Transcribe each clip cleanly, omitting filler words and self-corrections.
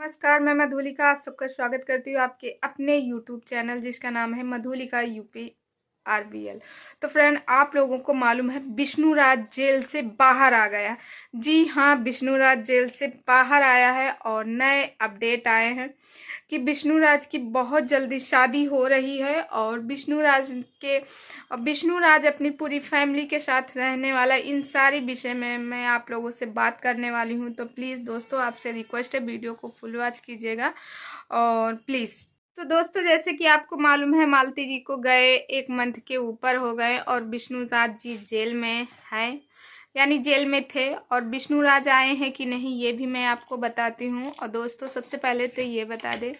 नमस्कार, मैं मधुलिका आप सबका स्वागत करती हूँ आपके अपने यूट्यूब चैनल जिसका नाम है मधुलिका यूपी आरबीएल। तो फ्रेंड, आप लोगों को मालूम है विष्णुराज जेल से बाहर आ गया। जी हाँ, विष्णुराज जेल से बाहर आया है और नए अपडेट आए हैं कि विष्णुराज की बहुत जल्दी शादी हो रही है और विष्णुराज अपनी पूरी फैमिली के साथ रहने वाला। इन सारी विषय में मैं आप लोगों से बात करने वाली हूँ। तो प्लीज़ दोस्तों, आपसे रिक्वेस्ट है, वीडियो को फुल वॉच कीजिएगा और प्लीज़। तो दोस्तों, जैसे कि आपको मालूम है, मालती जी को गए 1 मंथ के ऊपर हो गए और विष्णुराज जी जेल में हैं, यानी जेल में थे। और विष्णुराज आए हैं कि नहीं ये भी मैं आपको बताती हूँ। और दोस्तों, सबसे पहले तो ये बता दें,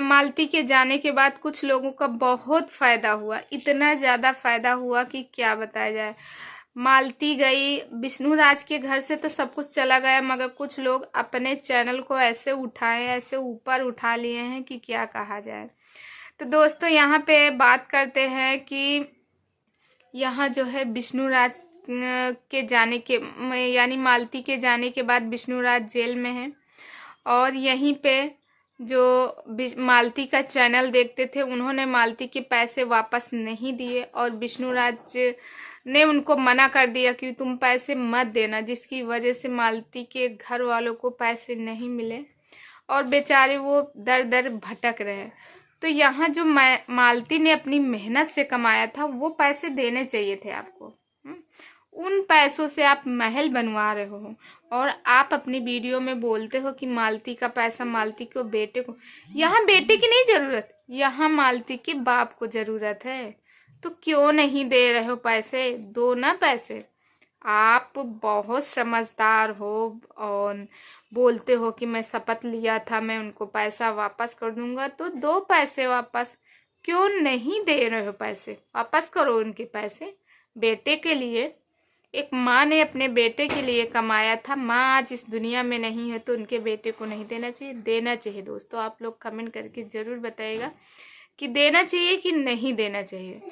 मालती के जाने के बाद कुछ लोगों का बहुत फ़ायदा हुआ, इतना ज़्यादा फ़ायदा हुआ कि क्या बताया जाए। मालती गई, विष्णुराज के घर से तो सब कुछ चला गया, मगर कुछ लोग अपने चैनल को ऐसे उठाए, ऐसे ऊपर उठा लिए हैं कि क्या कहा जाए। तो दोस्तों, यहाँ पे बात करते हैं कि यहाँ जो है विष्णुराज के जाने के यानी मालती के जाने के बाद विष्णुराज जेल में है। और यहीं पे जो मालती का चैनल देखते थे, उन्होंने मालती के पैसे वापस नहीं दिए और विष्णुराज ने उनको मना कर दिया कि तुम पैसे मत देना, जिसकी वजह से मालती के घर वालों को पैसे नहीं मिले और बेचारे वो दर दर भटक रहे हैं। तो यहाँ जो मालती ने अपनी मेहनत से कमाया था, वो पैसे देने चाहिए थे आपको। उन पैसों से आप महल बनवा रहे हो और आप अपनी वीडियो में बोलते हो कि मालती का पैसा मालती को बेटे को। यहाँ बेटे की नहीं ज़रूरत, यहाँ मालती के बाप को ज़रूरत है। तो क्यों नहीं दे रहे हो पैसे? दो ना पैसे। आप बहुत समझदार हो और बोलते हो कि मैं शपथ लिया था, मैं उनको पैसा वापस कर दूंगा। तो दो पैसे वापस, क्यों नहीं दे रहे हो पैसे? वापस करो उनके पैसे। बेटे के लिए, एक माँ ने अपने बेटे के लिए कमाया था। माँ आज इस दुनिया में नहीं है तो उनके बेटे को नहीं देना चाहिए? देना चाहिए। दोस्तों, आप लोग कमेंट करके ज़रूर बताइएगा कि देना चाहिए कि नहीं देना चाहिए।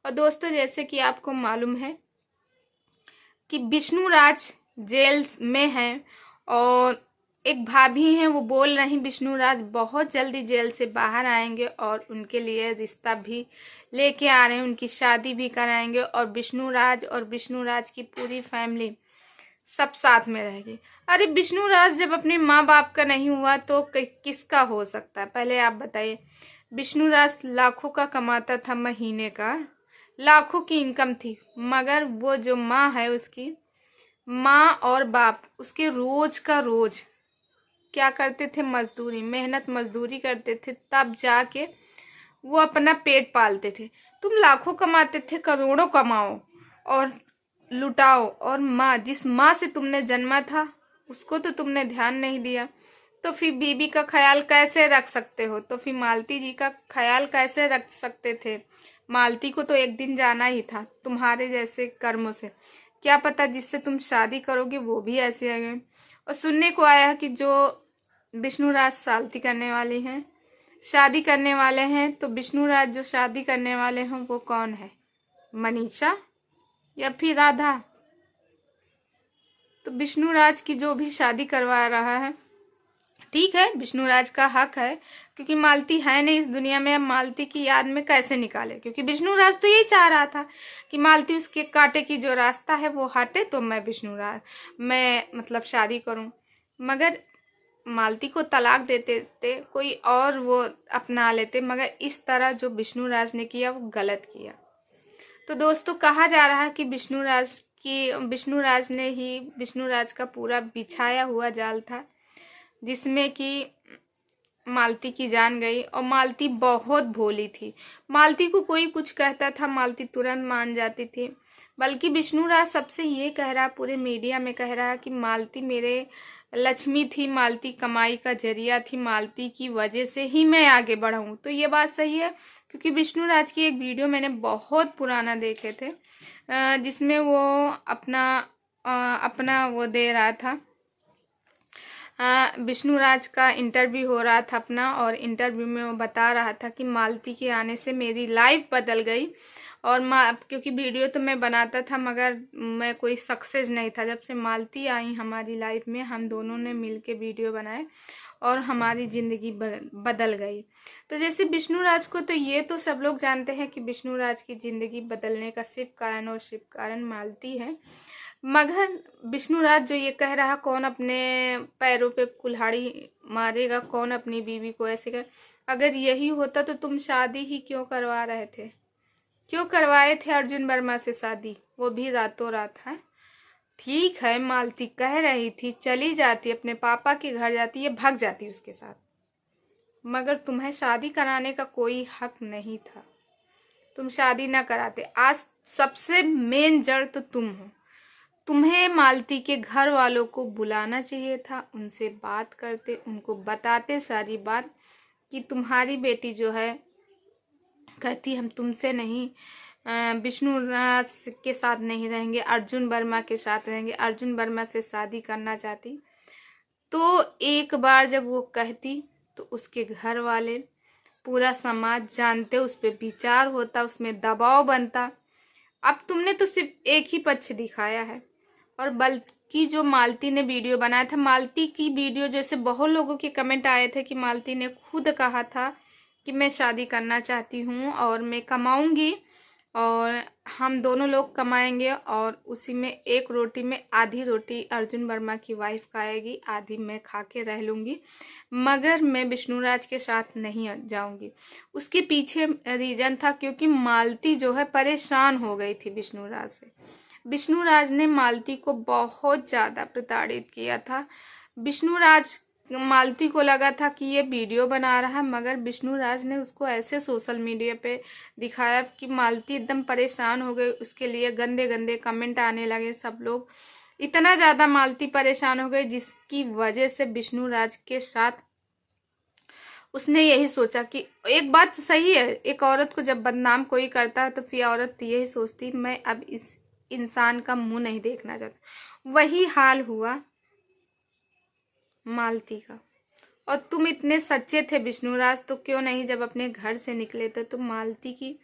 और दोस्तों, जैसे कि आपको मालूम है कि विष्णुराज जेल में हैं और एक भाभी हैं, वो बोल रही विष्णुराज बहुत जल्दी जेल से बाहर आएंगे और उनके लिए रिश्ता भी लेके आ रहे हैं, उनकी शादी भी कराएंगे और विष्णुराज की पूरी फैमिली सब साथ में रहेगी। अरे विष्णुराज जब अपने माँ बाप का नहीं हुआ तो किसका हो सकता है? पहले आप बताइए। विष्णुराज लाखों का कमाता था, महीने का लाखों की इनकम थी, मगर वो जो माँ है, उसकी माँ और बाप उसके रोज का रोज क्या करते थे? मजदूरी, मेहनत मजदूरी करते थे, तब जाके वो अपना पेट पालते थे। तुम लाखों कमाते थे, करोड़ों कमाओ और लुटाओ, और माँ, जिस माँ से तुमने जन्मा था, उसको तो तुमने ध्यान नहीं दिया। तो फिर बीबी का ख्याल कैसे रख सकते हो? तो फिर मालती जी का ख्याल कैसे रख सकते थे? मालती को तो एक दिन जाना ही था, तुम्हारे जैसे कर्मों से। क्या पता जिससे तुम शादी करोगे वो भी ऐसे आ गए। और सुनने को आया है कि जो विष्णुराज शादी करने वाले हैं, तो विष्णुराज जो शादी करने वाले हैं वो कौन है? मनीषा या फिर राधा? तो विष्णुराज की जो भी शादी करवा रहा है, ठीक है, विष्णुराज का हक है, क्योंकि मालती है नहीं इस दुनिया में। अब मालती की याद में कैसे निकाले? क्योंकि विष्णुराज तो यही चाह रहा था कि मालती उसके कांटे की जो रास्ता है वो हटे, तो मैं मतलब शादी करूं। मगर मालती को तलाक देते थे, कोई और वो अपना लेते, मगर इस तरह जो विष्णुराज ने किया वो गलत किया। तो दोस्तों, कहा जा रहा है कि विष्णुराज का पूरा बिछाया हुआ जाल था, जिसमें कि मालती की जान गई। और मालती बहुत भोली थी, मालती को कोई कुछ कहता था मालती तुरंत मान जाती थी। बल्कि विष्णुराज सबसे ये कह रहा, पूरे मीडिया में कह रहा कि मालती मेरे लक्ष्मी थी, मालती कमाई का जरिया थी, मालती की वजह से ही मैं आगे बढ़ा हूँ। तो ये बात सही है, क्योंकि विष्णुराज की एक वीडियो मैंने बहुत पुराना देखे थे, जिसमें वो अपना वो दे रहा था, विष्णुराज का इंटरव्यू हो रहा था अपना, और इंटरव्यू में वो बता रहा था कि मालती के आने से मेरी लाइफ बदल गई और क्योंकि वीडियो तो मैं बनाता था मगर मैं कोई सक्सेस नहीं था। जब से मालती आई हमारी लाइफ में, हम दोनों ने मिल के वीडियो बनाए और हमारी ज़िंदगी बदल गई। तो जैसे विष्णुराज को, तो ये तो सब लोग जानते हैं कि विष्णुराज की ज़िंदगी बदलने का सिर्फ कारण और सिर्फ कारण मालती है। मगर विष्णुराज जो ये कह रहा, कौन अपने पैरों पे कुल्हाड़ी मारेगा, कौन अपनी बीवी को ऐसे कर, अगर यही होता तो तुम शादी ही क्यों करवा रहे थे? क्यों करवाए थे अर्जुन वर्मा से शादी, वो भी रातों रात? है ठीक है, मालती कह रही थी चली जाती, अपने पापा के घर जाती, ये भाग जाती उसके साथ, मगर तुम्हें शादी कराने का कोई हक नहीं था, तुम शादी ना कराते। आज सबसे मेन जड़ तो तुम हो। तुम्हें मालती के घर वालों को बुलाना चाहिए था, उनसे बात करते, उनको बताते सारी बात कि तुम्हारी बेटी जो है कहती हम तुमसे नहीं, विष्णुराज के साथ नहीं रहेंगे, अर्जुन वर्मा के साथ रहेंगे, अर्जुन वर्मा से शादी करना चाहती। तो एक बार जब वो कहती तो उसके घर वाले, पूरा समाज जानते, उस पर विचार होता, उसमें दबाव बनता। अब तुमने तो सिर्फ एक ही पक्ष दिखाया है। और बल्कि जो मालती ने वीडियो बनाया था, मालती की वीडियो जैसे बहुत लोगों के कमेंट आए थे कि मालती ने खुद कहा था कि मैं शादी करना चाहती हूँ और मैं कमाऊँगी और हम दोनों लोग कमाएंगे और उसी में एक रोटी में आधी रोटी अर्जुन वर्मा की वाइफ खाएगी, आधी मैं खा के रह लूँगी, मगर मैं विष्णुराज के साथ नहीं जाऊँगी। उसके पीछे रीज़न था क्योंकि मालती जो है परेशान हो गई थी विष्णुराज से। विष्णुराज ने मालती को बहुत ज़्यादा प्रताड़ित किया था। विष्णुराज, मालती को लगा था कि ये वीडियो बना रहा है, मगर विष्णुराज ने उसको ऐसे सोशल मीडिया पे दिखाया कि मालती एकदम परेशान हो गई, उसके लिए गंदे गंदे कमेंट आने लगे। सब लोग, इतना ज़्यादा मालती परेशान हो गई जिसकी वजह से विष्णुराज के साथ उसने यही सोचा कि एक बात सही है, एक औरत को जब बदनाम कोई करता है तो फिर औरत यही सोचती मैं अब इस इंसान का मुंह नहीं देखना चाहती। वही हाल हुआ मालती का। और तुम इतने सच्चे थे विष्णुराज, तो क्यों नहीं जब अपने घर से निकले थे तो मालती की,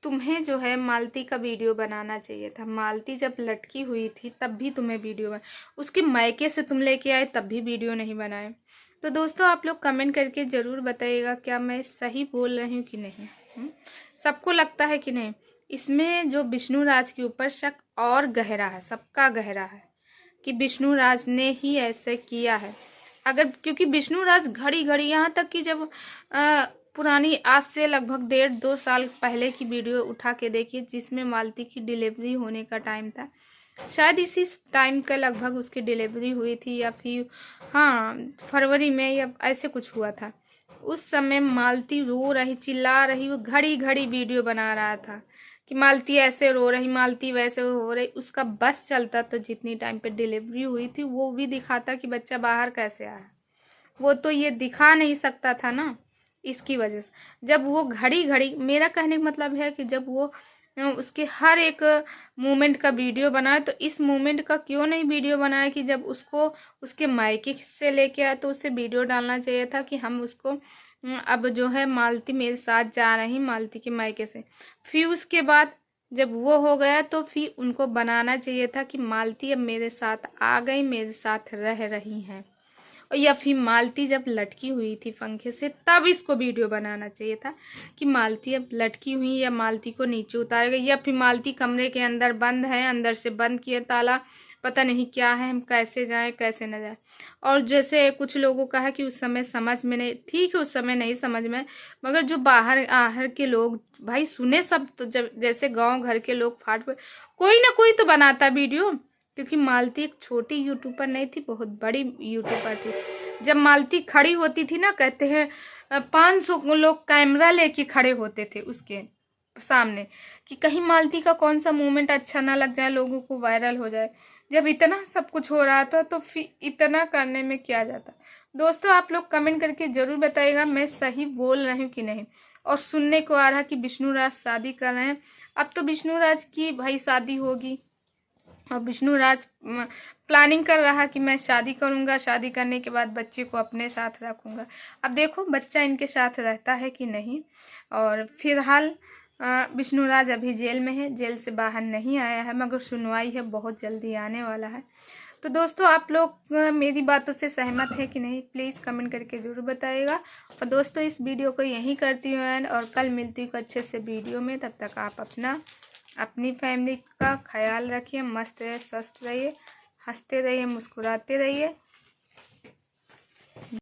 तुम्हें जो है मालती का वीडियो बनाना चाहिए था। मालती जब लटकी हुई थी तब भी तुम्हें वीडियो बना, उसके मायके से तुम लेके आए तब भी वीडियो नहीं बनाए। तो दोस्तों आप लोग कमेंट करके ज़रूर बताइएगा क्या मैं सही बोल रही हूँ कि नहीं। सबको लगता है कि नहीं, इसमें जो विष्णुराज के ऊपर शक और गहरा है, सबका गहरा है कि विष्णुराज ने ही ऐसे किया है। अगर क्योंकि विष्णुराज घड़ी घड़ी, यहाँ तक कि जब पुरानी, आज से लगभग 1.5-2 साल पहले की वीडियो उठा के देखिए जिसमें मालती की डिलीवरी होने का टाइम था, शायद इसी टाइम का लगभग उसकी डिलीवरी हुई थी या फिर हाँ फरवरी में या ऐसे कुछ हुआ था। उस समय मालती रो रही, चिल्ला रही, वो घड़ी घड़ी वीडियो बना रहा था कि मालती ऐसे रो रही, मालती वैसे हो रही। उसका बस चलता तो जितनी टाइम पे डिलीवरी हुई थी वो भी दिखाता कि बच्चा बाहर कैसे आया, वो तो ये दिखा नहीं सकता था ना। इसकी वजह से जब वो घड़ी घड़ी, मेरा कहने का मतलब है कि जब वो उसके हर एक मोमेंट का वीडियो बनाए, तो इस मोमेंट का क्यों नहीं वीडियो बनाया कि जब उसको उसके मायके से लेके आए तो उससे वीडियो डालना चाहिए था कि हम उसको अब जो है मालती मेरे साथ जा रही, मालती के मायके से। फिर उसके बाद जब वो हो गया तो फिर उनको बनाना चाहिए था कि मालती अब मेरे साथ आ गई, मेरे साथ रह रही हैं। या फिर मालती जब लटकी हुई थी पंखे से तब इसको वीडियो बनाना चाहिए था कि मालती अब लटकी हुई या मालती को नीचे उतार गई, या फिर मालती कमरे के अंदर बंद है, अंदर से बंद किए ताला, पता नहीं क्या है, हम कैसे जाएं कैसे न जाएं। और जैसे कुछ लोगों का है कि उस समय समझ में नहीं, ठीक है उस समय नहीं समझ में, मगर जो बाहर आहर के लोग भाई सुने सब, तो जब जैसे गांव घर के लोग फाट पर कोई ना कोई तो बनाता वीडियो, क्योंकि मालती एक छोटी यूट्यूबर नहीं थी, बहुत बड़ी यूट्यूबर थी। जब मालती खड़ी होती थी ना, कहते हैं 500 लोग कैमरा लेके खड़े होते थे उसके सामने कि कहीं मालती का कौन सा मूवमेंट अच्छा ना लग जाए, लोगों को वायरल हो जाए। जब इतना सब कुछ हो रहा था तो फिर इतना करने में क्या जाता। दोस्तों आप लोग कमेंट करके ज़रूर बताइएगा मैं सही बोल रही हूँ कि नहीं। और सुनने को आ रहा कि विष्णुराज शादी कर रहे हैं, अब तो विष्णुराज की भाई शादी होगी और विष्णुराज प्लानिंग कर रहा कि मैं शादी करूंगा, शादी करने के बाद बच्चे को अपने साथ रखूंगा। अब देखो बच्चा इनके साथ रहता है कि नहीं। और फिलहाल विष्णुराज अभी जेल में है, जेल से बाहर नहीं आया है, मगर सुनवाई है बहुत जल्दी आने वाला है। तो दोस्तों आप लोग मेरी बातों से सहमत है कि नहीं, प्लीज़ कमेंट करके ज़रूर बताइएगा। और दोस्तों इस वीडियो को यहीं करती हूँ एंड, और कल मिलती हूँ अच्छे से वीडियो में। तब तक आप अपनी फैमिली का ख्याल रखिए, मस्त रहिए, स्वस्थ रहिए, हंसते रहिए, मुस्कुराते रहिए।